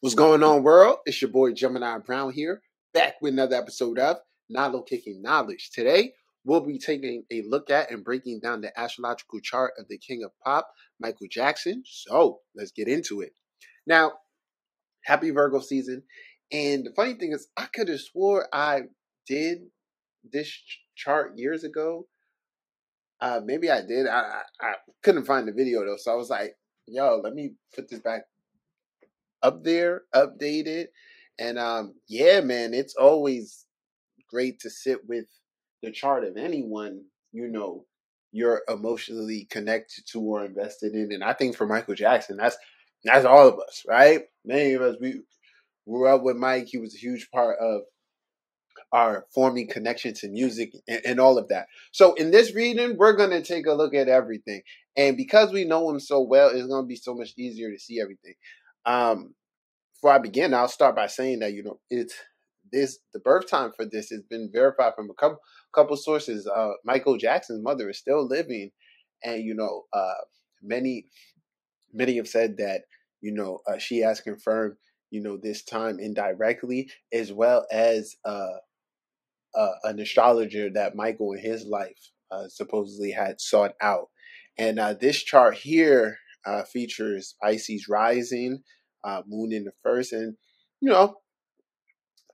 What's going on, world? It's your boy Gemini Brown here, back with another episode of NATAL Kicking Knowledge. Today, we'll be taking a look at and breaking down the astrological chart of the King of Pop, Michael Jackson. So, let's get into it. Now, happy Virgo season. And the funny thing is, I could have swore I did this chart years ago. Maybe I did. I couldn't find the video, though. So I was like, yo, let me put this back up there, updated. And yeah, man, it's always great to sit with the chart of anyone, you're emotionally connected to or invested in. And I think for Michael Jackson, that's all of us, right? Many of us, we grew up with Mike. He was a huge part of our forming connection to music and all of that. So in this reading, we're going to take a look at everything. And because we know him so well, it's going to be so much easier to see everything. Before I begin, I'll start by saying that, the birth time for this has been verified from a couple sources. Michael Jackson's mother is still living. And, many have said that, she has confirmed, this time indirectly, as well as an astrologer that Michael in his life supposedly had sought out. And this chart here features Pisces rising, moon in the first, and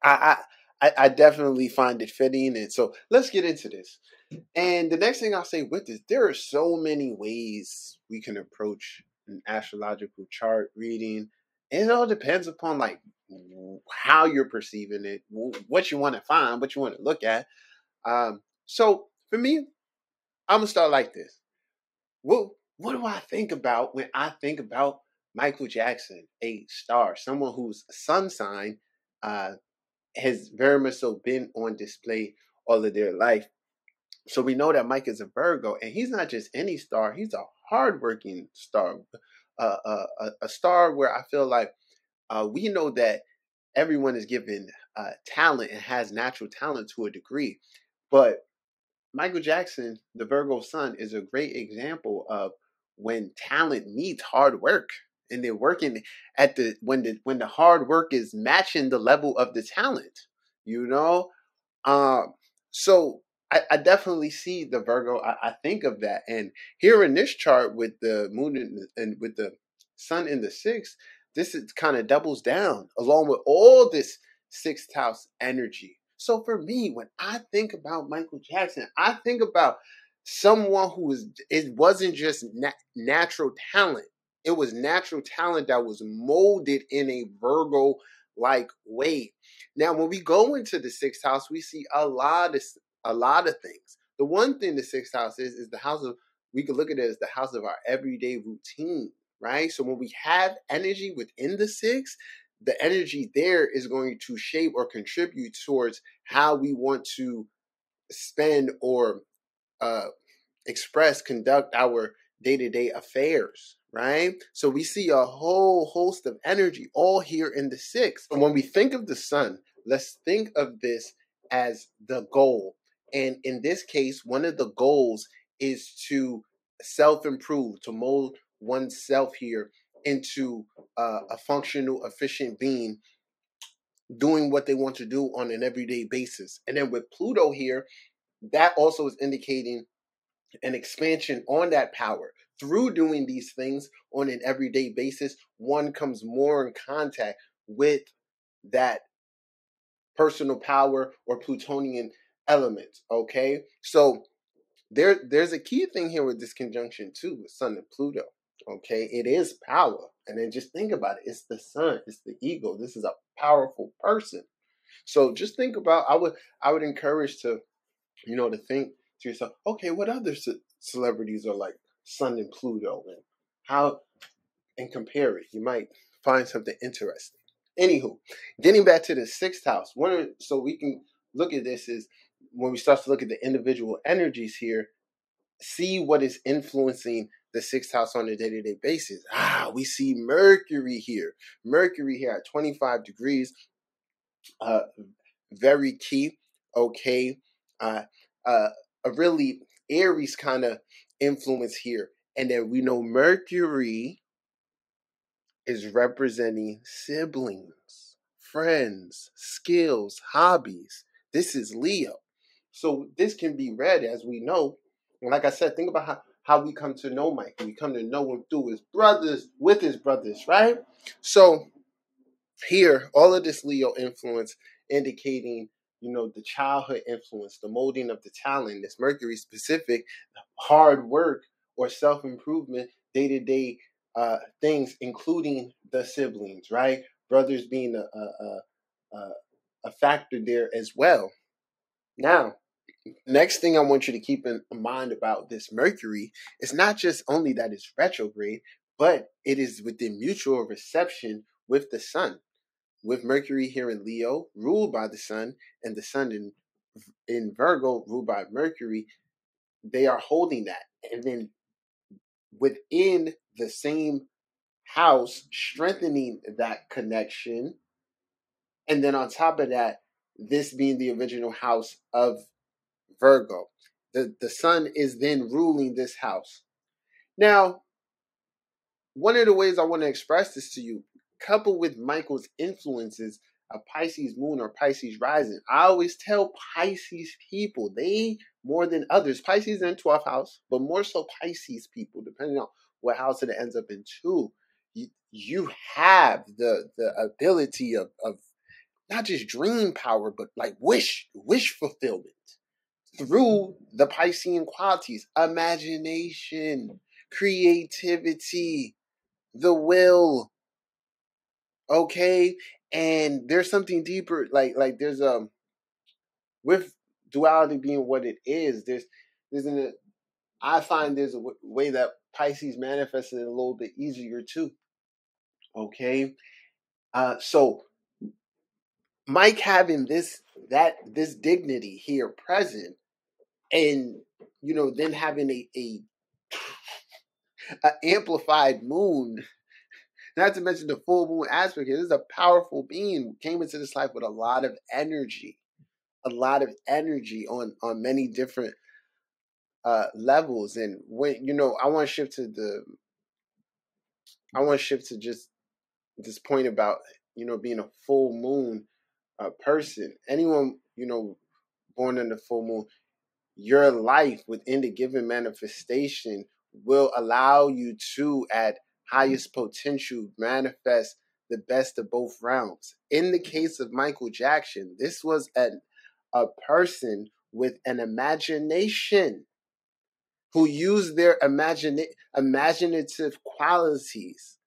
I definitely find it fitting. And so let's get into this. And the next thing I'll say with this, there are so many ways we can approach an astrological chart reading. And it all depends upon how you're perceiving it, what you want to find, what you want to look at. So for me, I'm gonna start like this. What do I think about when I think about Michael Jackson, a star, someone whose sun sign has very much so been on display all of their life? So we know that Mike is a Virgo, and he's not just any star. He's a hardworking star, a star where I feel like we know that everyone is given talent and has natural talent to a degree. But Michael Jackson, the Virgo sun, is a great example of when talent meets hard work, and they're working at when the hard work is matching the level of the talent. So I definitely see the Virgo. I think of that, and here in this chart with the moon and with the sun in the sixth, this is kind of doubles down along with all this sixth house energy. So for me, when I think about Michael Jackson, I think about someone it wasn't just natural talent. It was natural talent that was molded in a Virgo-like way. Now, when we go into the sixth house, we see a lot of things. The one thing the sixth house is the house of, we could look at it as the house of our everyday routine, right? So when we have energy within the sixth, the energy there is going to shape or contribute towards how we want to spend or conduct our day-to-day affairs, right? So we see a whole host of energy all here in the sixth. And when we think of the sun, let's think of this as the goal. And in this case, one of the goals is to self-improve, to mold oneself here into a functional, efficient being, doing what they want to do on an everyday basis. And then with Pluto here, that also is indicating an expansion on that power. Through doing these things on an everyday basis, one comes more in contact with that personal power or Plutonian element, okay? So there's a key thing here with this conjunction too, with Sun and Pluto. Okay, it is power. And then just think about it. It's the sun, it's the ego. This is a powerful person. So just think about, I would encourage to think to yourself, okay, what other celebrities are like Sun and Pluto, and compare it. You might find something interesting. Anywho, getting back to the sixth house, so we can look at this is when we start to look at the individual energies here, see what is influencing the sixth house on a day-to-day basis. We see Mercury here at 25 degrees, very key. Okay, a really Aries kind of influence here, and then we know Mercury is representing siblings, friends, skills, hobbies. This is Leo. So this can be read, as we know. And like I said, think about how we come to know Mike. We come to know him through his brothers, with his brothers, right? So here, all of this Leo influence indicating, the childhood influence, the molding of the talent, this Mercury specific, hard work or self-improvement, day-to-day things, including the siblings, right? Brothers being a factor there as well. Now, next thing I want you to keep in mind about this Mercury is not just only that it's retrograde, but it is within mutual reception with the sun. With Mercury here in Leo, ruled by the sun, and the sun in Virgo, ruled by Mercury, they are holding that. And then within the same house, strengthening that connection. And then on top of that, this being the original house of Virgo. The sun is then ruling this house. Now, one of the ways I want to express this to you, coupled with Michael's influences, a Pisces moon or Pisces rising. I always tell Pisces people, they more than others, Pisces in 12th house, but more so Pisces people, depending on what house it ends up in too. You have the ability of not just dream power, but like wish fulfillment through the Piscean qualities, imagination, creativity, the will. Okay, and there's something deeper, like there's with duality being what it is. I find there's a way that Pisces manifests it a little bit easier too. Okay, so Mike having this dignity here present, and then having a amplified moon. Not to mention the full moon aspect here. This is a powerful being. Came into this life with a lot of energy. On many different levels. And when I want to shift to just this point about being a full moon person. Anyone born in the full moon, your life within the given manifestation will allow you to, at highest potential, manifest the best of both realms. In the case of Michael Jackson, this was a person with an imagination who used their imaginative qualities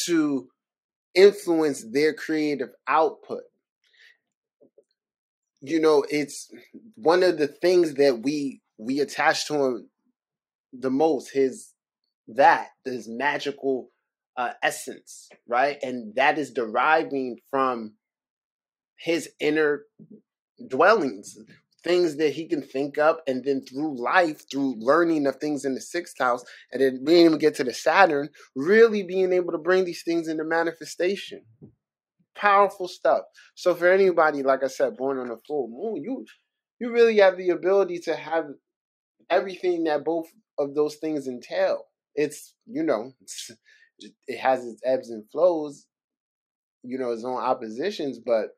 to influence their creative output. It's one of the things that we attach to him the most, his magical essence, right? And that is deriving from his inner dwellings, things that he can think up, and then through life, through learning of things in the 6th house, and then being able to get to the Saturn, really being able to bring these things into manifestation. Powerful stuff. So for anybody, like I said, born on a full moon, you really have the ability to have everything that both of those things entail. It's, it has its ebbs and flows, its own oppositions, but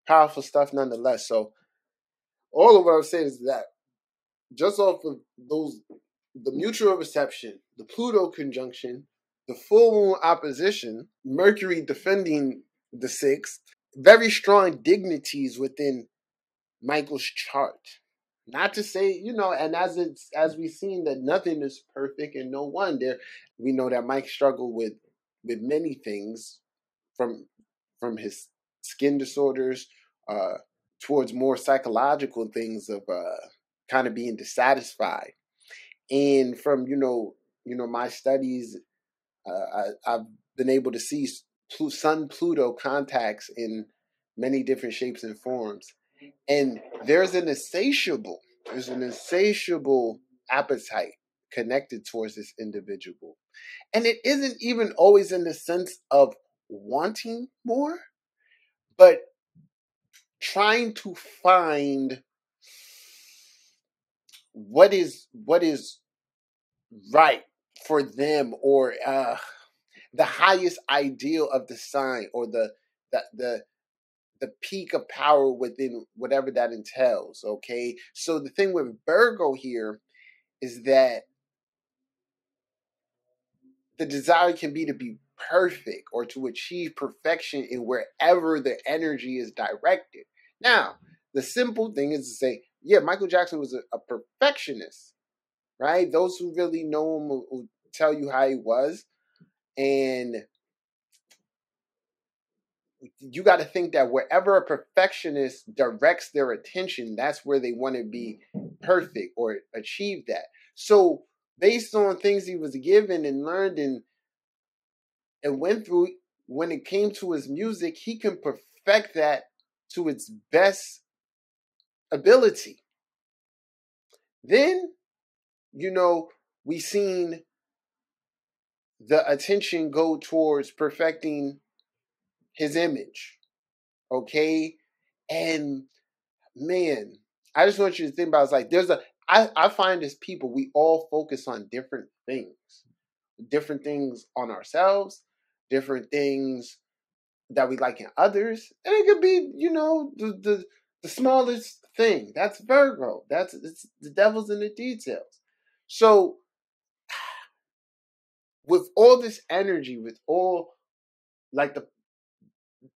powerful stuff nonetheless. So all of what I'm saying is that just off of the mutual reception, the Pluto conjunction, the full moon opposition, Mercury defending the 6th, very strong dignities within Michael's chart. Not to say, and as we've seen that nothing is perfect and no one there. We know that Mike struggled with many things, from his skin disorders towards more psychological things of kind of being dissatisfied. And from my studies, I've been able to see Sun Pluto contacts in many different shapes and forms. And there's an insatiable appetite connected towards this individual. And it isn't even always in the sense of wanting more, but trying to find what is right for them, or the highest ideal of the sign, or the peak of power within whatever that entails. Okay, so the thing with Virgo here is that the desire can be to be perfect or to achieve perfection in wherever the energy is directed. Now, the simple thing is to say, yeah, Michael Jackson was a perfectionist, right? Those who really know him will tell you how he was. And you got to think that wherever a perfectionist directs their attention, that's where they want to be perfect or achieve that. So based on things he was given and learned and went through, when it came to his music, he can perfect that to its best ability. Then, we seen the attention go towards perfecting his image. Okay? And man, I just want you to think about it. It's like I find as people, we all focus on different things on ourselves, different things that we like in others. And it could be, the smallest thing. That's Virgo. It's the devil's in the details. So with all this energy, with all like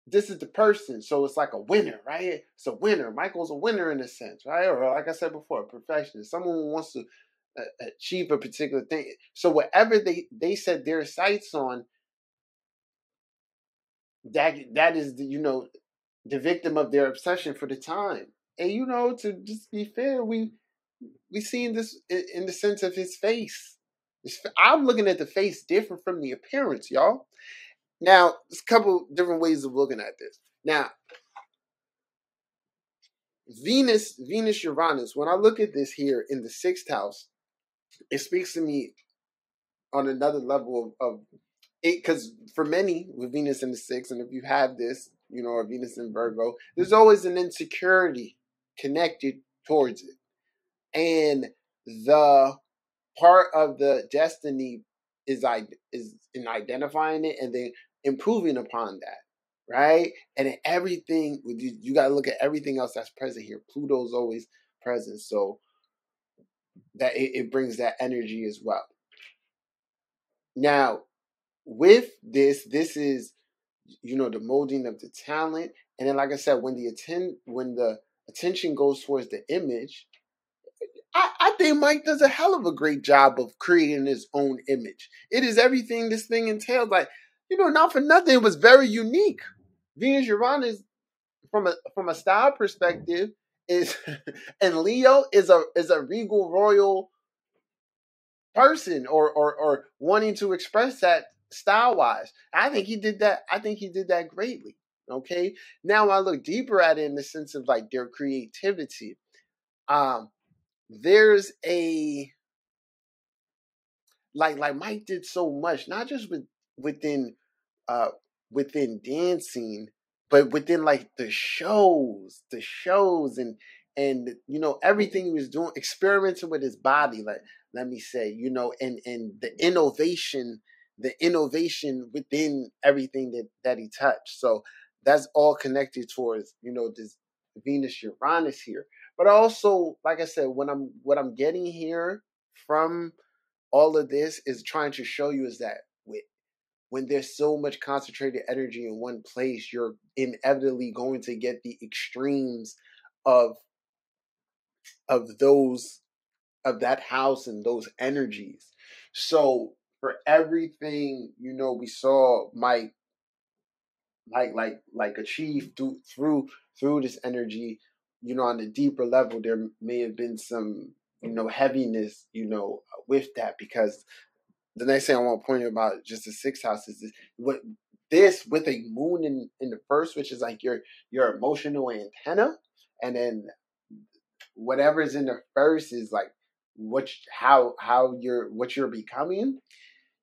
this is the person, so it's like a winner, right? It's a winner. Michael's a winner in a sense, right? Or like I said before, a perfectionist, someone who wants to achieve a particular thing. So whatever they set their sights on, that is the victim of their obsession for the time. And to just be fair, we seen this in the sense of his face. I'm looking at the face different from the appearance, y'all. Now, there's a couple different ways of looking at this. Now, Venus, Uranus, when I look at this here in the 6th house, it speaks to me on another level of it, because for many with Venus in the 6th, and if you have this, or Venus in Virgo, there's always an insecurity connected towards it. And the part of the destiny is in identifying it and then improving upon that. Right? And in everything, you got to look at everything else that's present here. Pluto's always present, so that it brings that energy as well. Now, with this is, the molding of the talent. And then, like I said, when the attention goes towards the image, I think Mike does a hell of a great job of creating his own image. It is everything this thing entails. Like, not for nothing, it was very unique. Venus Uranus, from a style perspective, is and Leo is a regal royal person, or wanting to express that style wise. I think he did that greatly. Okay. Now I look deeper at it in the sense of like their creativity. There's a like Mike did so much, not just within dancing, but within like the shows and everything he was doing, experimenting with his body, like let me say, and the innovation within everything that he touched. So that's all connected towards this Venus Uranus here. But also, like I said, what I'm getting here from all of this is trying to show you is that when there's so much concentrated energy in one place, you're inevitably going to get the extremes of that house and those energies. So for everything, we saw Mike like achieve through this energy, on the deeper level, there may have been some heaviness, with that, because the next thing I want to point out about just the 6th house is this with a moon in the 1st, which is like your emotional antenna, and then whatever's in the 1st is like what you're becoming.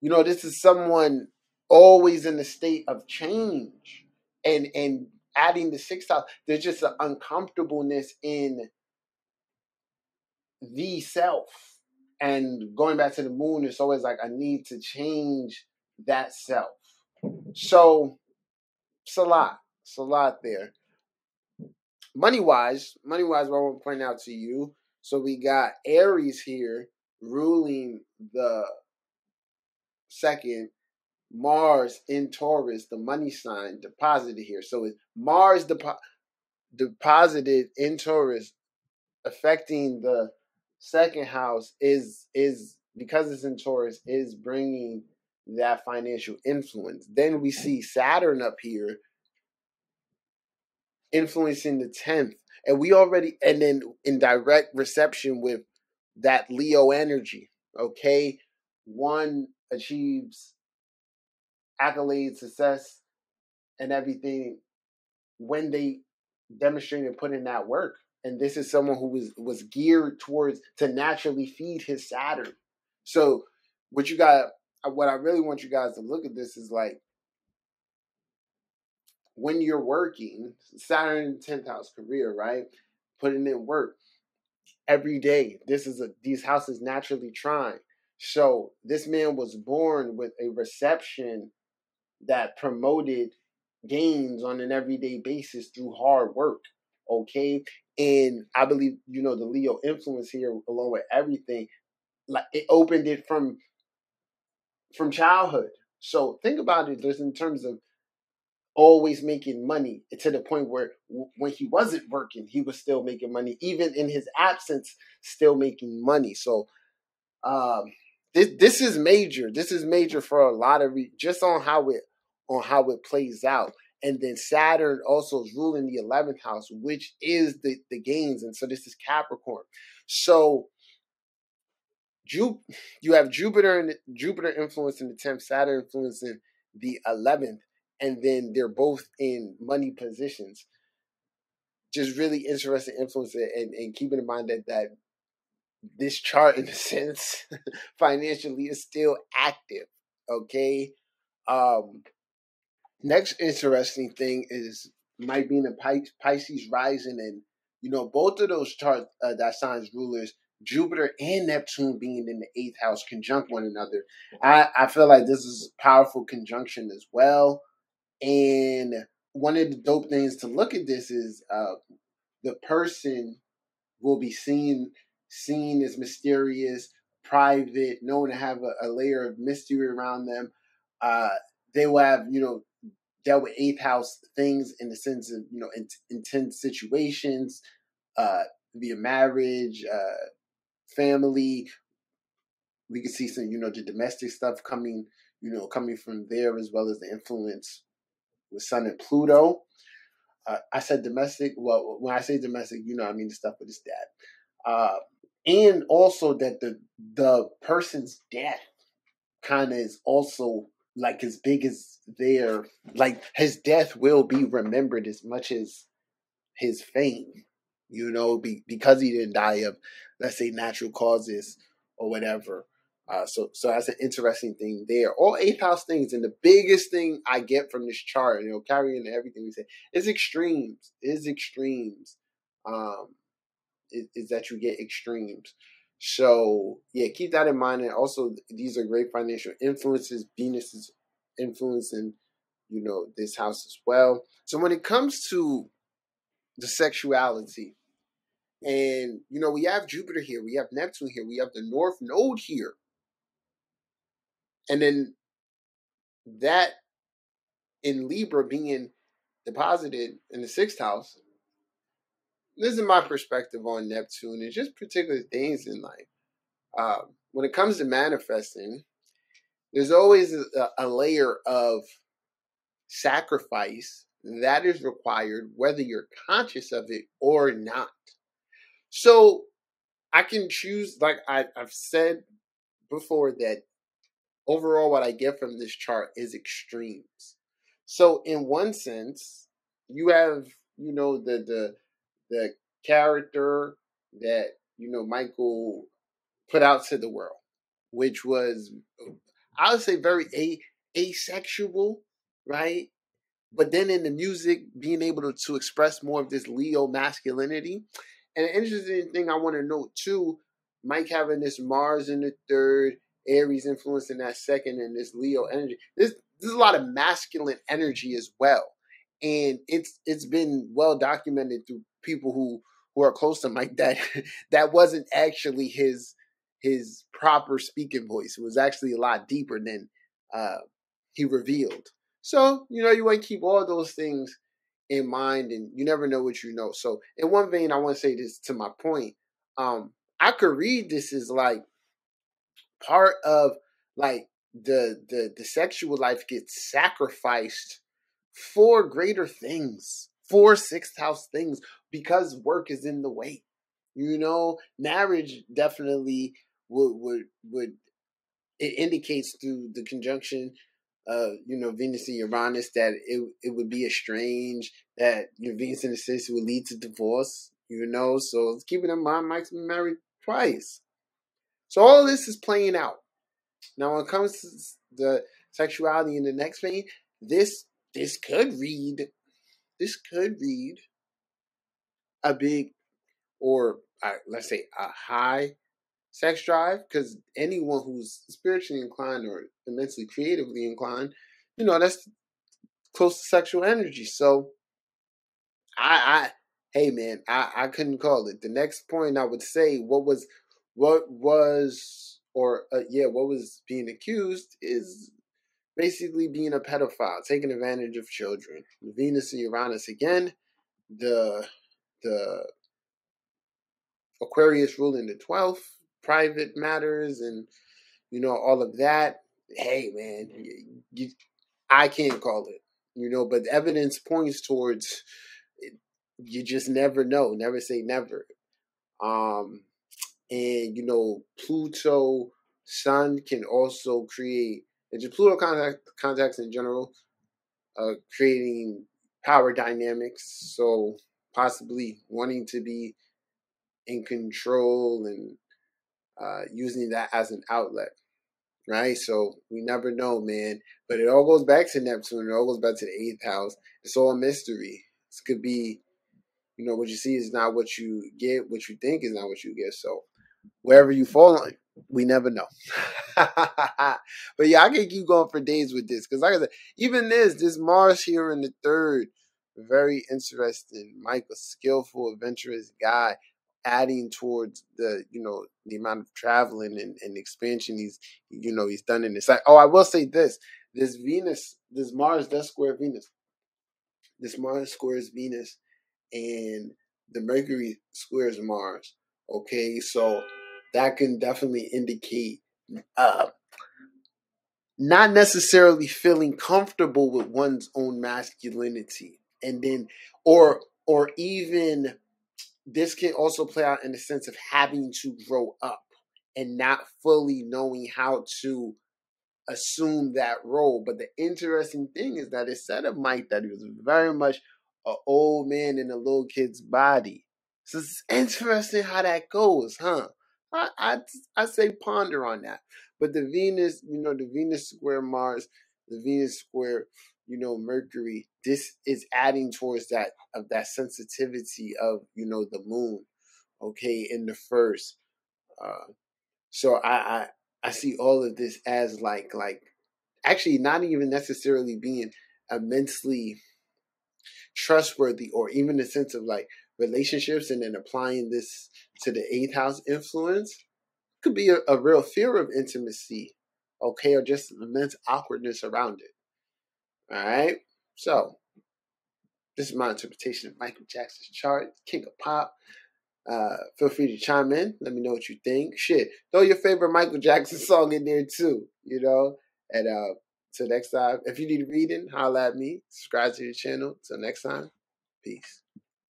This is someone always in the state of change, and adding the 6th house, there's just an uncomfortableness in the self. And going back to the moon, it's always like a need to change that self. So it's a lot. It's a lot there. Money-wise, what I want to point out to you. So we got Aries here ruling the second, Mars in Taurus, the money sign, deposited here. So it's Mars deposited in Taurus, affecting the second house is because it's in Taurus, is bringing that financial influence. Then we see Saturn up here influencing the 10th. And then in direct reception with that Leo energy, okay? One achieves accolades, success, and everything when they demonstrate and put in that work. And this is someone who was geared towards to naturally feed his Saturn. So what I really want you guys to look at this is like, when you're working, Saturn 10th house career, right? Putting in work every day. These houses naturally trine. So this man was born with a reception that promoted gains on an everyday basis through hard work. Okay. And I believe, the Leo influence here, along with everything, like it opened it from childhood. So think about it just in terms of always making money, to the point where when he wasn't working, he was still making money, even in his absence, still making money. So this is major. This is major for a lot of just on how it plays out. And then Saturn also is ruling the 11th house, which is the gains. And so this is Capricorn. So you have Jupiter influencing the 10th, Saturn influencing the 11th, and then they're both in money positions. Just really interesting influence, and keeping in mind that this chart, in a sense, financially is still active. Okay. Next interesting thing might be in the Pisces rising, and both of those charts, that signs rulers, Jupiter and Neptune being in the 8th house, conjunct one another. I feel like this is a powerful conjunction as well. And one of the dope things to look at this is the person will be seen as mysterious, private, known to have a layer of mystery around them. They will have, dealt with 8th house things in the sense of, intense situations, via marriage, family. We can see some, the domestic stuff coming from there, as well as the influence with Sun and Pluto. I said domestic. Well, when I say domestic, I mean the stuff with his dad. And also that the person's death kind of is also like as big as like his death will be remembered as much as his fame, because he didn't die of, let's say, natural causes or whatever. So that's an interesting thing there. All 8th house things, and the biggest thing I get from this chart, carrying everything we say, is extremes. Is that you get extremes. So yeah, keep that in mind. And also, these are great financial influences. Venus is influencing, this house as well. So when it comes to the sexuality, and we have Jupiter here, we have Neptune here, we have the North Node here, and then that in Libra being deposited in the 6th house. This is my perspective on Neptune and just particular things in life. When it comes to manifesting, there's always a layer of sacrifice that is required, whether you're conscious of it or not. So I can choose, like I've said before, that overall what I get from this chart is extremes. So in one sense, you have, the character that, Michael put out to the world, which was, I would say, very asexual, right? But then in the music, being able to express more of this Leo masculinity. And an interesting thing I want to note too, Mike having this Mars in the 3rd, Aries influencing that 2nd, and this Leo energy. This there's a lot of masculine energy as well. And it's been well documented through people who are close to Mike that that wasn't actually his proper speaking voice. It was actually a lot deeper than he revealed. So, you want to keep all those things in mind, and you never know what you know. So in one vein, I want to say this to my point. I could read this as like part of like the sexual life gets sacrificed for greater things, for sixth house things, because work is in the way. Marriage definitely would it indicates through the conjunction Venus and Uranus that it would be estranged, that your Venus in the sixth would lead to divorce, so let's keep it in mind Mike's been married twice. So all of this is playing out. Now when it comes to the sexuality in the next vein, this could read a big, or let's say a high sex drive, because anyone who's spiritually inclined or immensely creatively inclined, that's close to sexual energy. So hey man, I couldn't call it. The next point I would say, what was being accused is basically being a pedophile, taking advantage of children. Venus and Uranus again, the Aquarius ruling the 12th, private matters, and all of that. Hey man, I can't call it, but evidence points towards it. You just never know. Never say never. And Pluto Sun can also create, and just Pluto contacts in general, creating power dynamics. So possibly wanting to be in control and using that as an outlet, right? So we never know, man. But it all goes back to Neptune. It all goes back to the 8th house. It's all a mystery. This could be, what you see is not what you get. What you think is not what you get. So wherever you fall on, we never know. But yeah, I can keep going for days with this, because like I said, even this Mars here in the 3rd, very interesting. Mike, a skillful, adventurous guy, adding towards the the amount of traveling and expansion he's done in this. I will say this Mars does square Venus. This Mars squares Venus, and the Mercury squares Mars. Okay, so that can definitely indicate not necessarily feeling comfortable with one's own masculinity, and then or even this can also play out in the sense of having to grow up and not fully knowing how to assume that role. But the interesting thing is that it said of Mike that he was very much an old man in a little kid's body. So it's interesting how that goes, huh? I say ponder on that. But the Venus, the Venus square Mars, the Venus square, Mercury, this is adding towards that sensitivity of, the moon, okay, in the first. So I see all of this as like actually not even necessarily being immensely trustworthy, or even the sense of like relationships, and then applying this to the 8th house influence. Could be a real fear of intimacy, okay, or just immense awkwardness around it. All right, so this is my interpretation of Michael Jackson's chart, King of Pop. Feel free to chime in. Let me know what you think. Shit, throw your favorite Michael Jackson song in there too, And till next time, if you need a reading, holla at me. Subscribe to the channel. Till next time, peace.